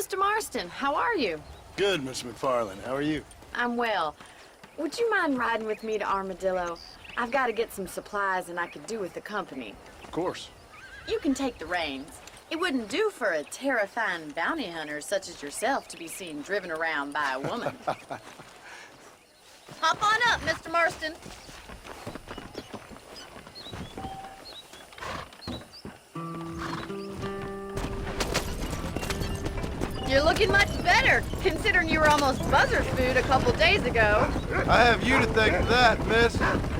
Mr. Marston. How are you? Good, Miss McFarland. How are you? I'm well. Would you mind riding with me to Armadillo? I've got to get some supplies and I could do with the company. Of course. You can take the reins. It wouldn't do for a terrifying bounty hunter such as yourself to be seen driven around by a woman. Hop on up, Mr. Marston. You're looking much better, considering you were almost buzzard food a couple days ago. I have you to thank for that, miss.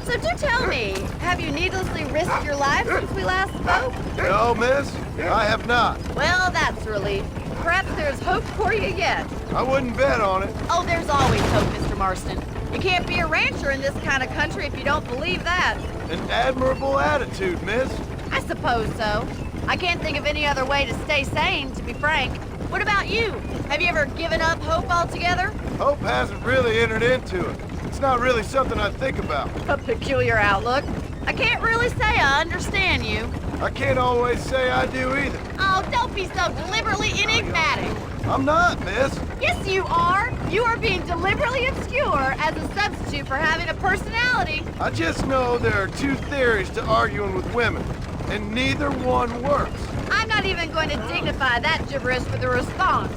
So do tell me, have you needlessly risked your life since we last spoke? No, miss, I have not. Well, that's a relief. Perhaps there's hope for you yet. I wouldn't bet on it. Oh, there's always hope, Mr. Marston. You can't be a rancher in this kind of country if you don't believe that. An admirable attitude, miss. I suppose so. I can't think of any other way to stay sane, to be frank. What about you? Have you ever given up hope altogether? Hope hasn't really entered into it. It's not really something I think about. A peculiar outlook. I can't really say I understand you. I can't always say I do either. Oh, don't be so deliberately enigmatic. I'm not, miss. Yes, you are. You are being deliberately obscure as a substitute for having a personality. I just know there are two theories to arguing with women, and neither one works. I'm not even going to dignify that gibberish with a response.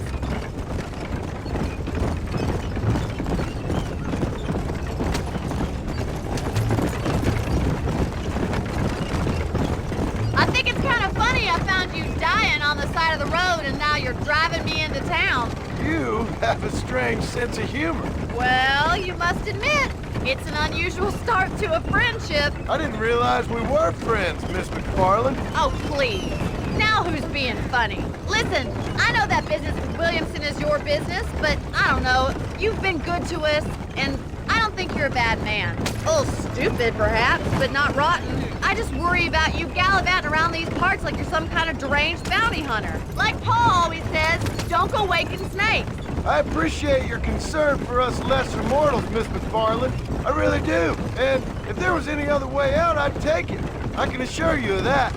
I think it's kind of funny I found you dying on the side of the road and now you're driving me into town. You have a strange sense of humor. Well, you must admit, it's an unusual start to a friendship. I didn't realize we were friends, Miss McFarland. Oh, please. Now who's being funny? Listen, I know that business with Williamson is your business, but I don't know. You've been good to us, and I don't think you're a bad man. A little stupid, perhaps, but not rotten. I just worry about you gallivanting around these parts like you're some kind of deranged bounty hunter. Like Paul always says, don't go waking snakes. I appreciate your concern for us lesser mortals, Miss McFarland. I really do. And if there was any other way out, I'd take it. I can assure you of that.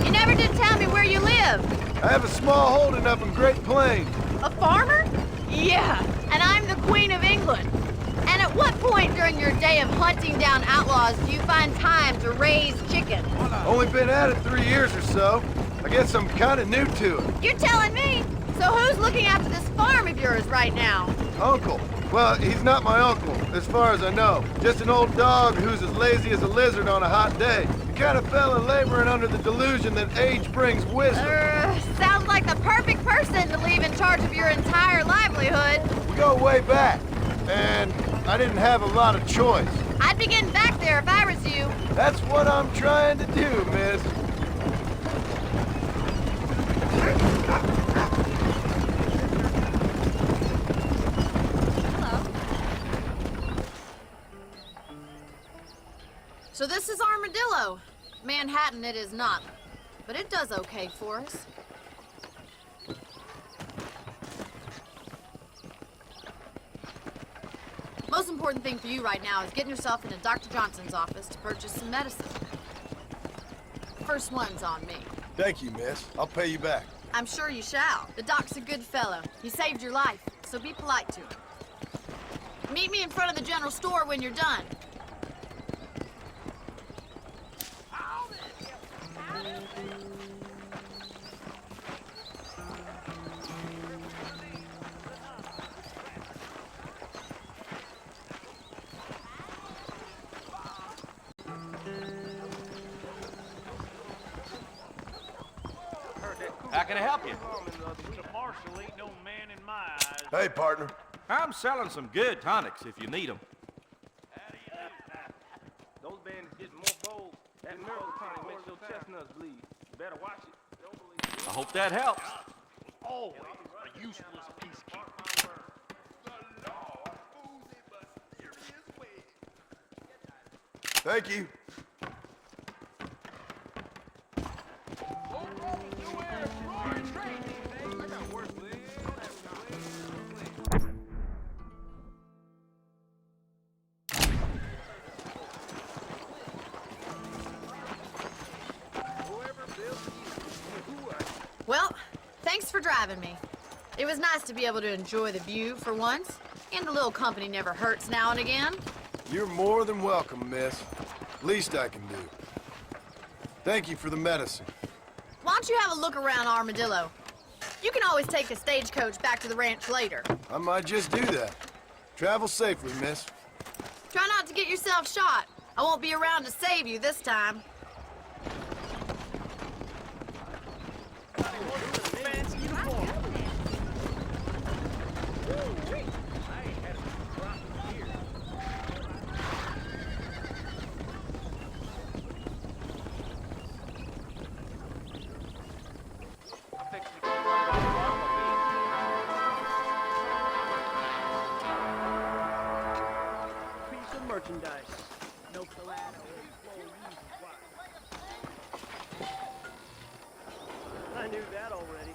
You never did tell me where you live. I have a small holding up in Great Plains. A farmer? Yeah, and I'm the Queen of England. And at what point during your day of hunting down outlaws do you find time to raise chicken? Only been at it 3 years or so. I guess I'm kind of new to it. You're telling me? So who's looking after this farm of yours right now? Uncle. Well, he's not my uncle, as far as I know. Just an old dog who's as lazy as a lizard on a hot day. The kind of fella laboring under the delusion that age brings wisdom. Sounds like the perfect person to leave in charge of your entire livelihood. We go way back, and I didn't have a lot of choice. I'd be getting back there if I was you. That's what I'm trying to do, miss. So this is Armadillo. Manhattan it is not, but it does okay for us. Most important thing for you right now is getting yourself into Dr. Johnson's office to purchase some medicine. First one's on me. Thank you, miss. I'll pay you back. I'm sure you shall. The doc's a good fellow. He saved your life, so be polite to him. Meet me in front of the general store when you're done. How can I help you? Hey, partner. I'm selling some good tonics if you need them. Those bandits get more bold. That miracle tonic makes your chestnuts bleed. You better watch it. Don't believe it. I hope that helps. Always a useless peacekeeper. Thank you. driving me. It was nice to be able to enjoy the view for once, and a little company never hurts now and again. You're more than welcome, miss. Least I can do. Thank you for the medicine. Why don't you have a look around Armadillo? You can always take a stagecoach back to the ranch later. I might just do that. Travel safely, miss. Try not to get yourself shot. I won't be around to save you this time. Piece of merchandise. No collateral. I knew that already.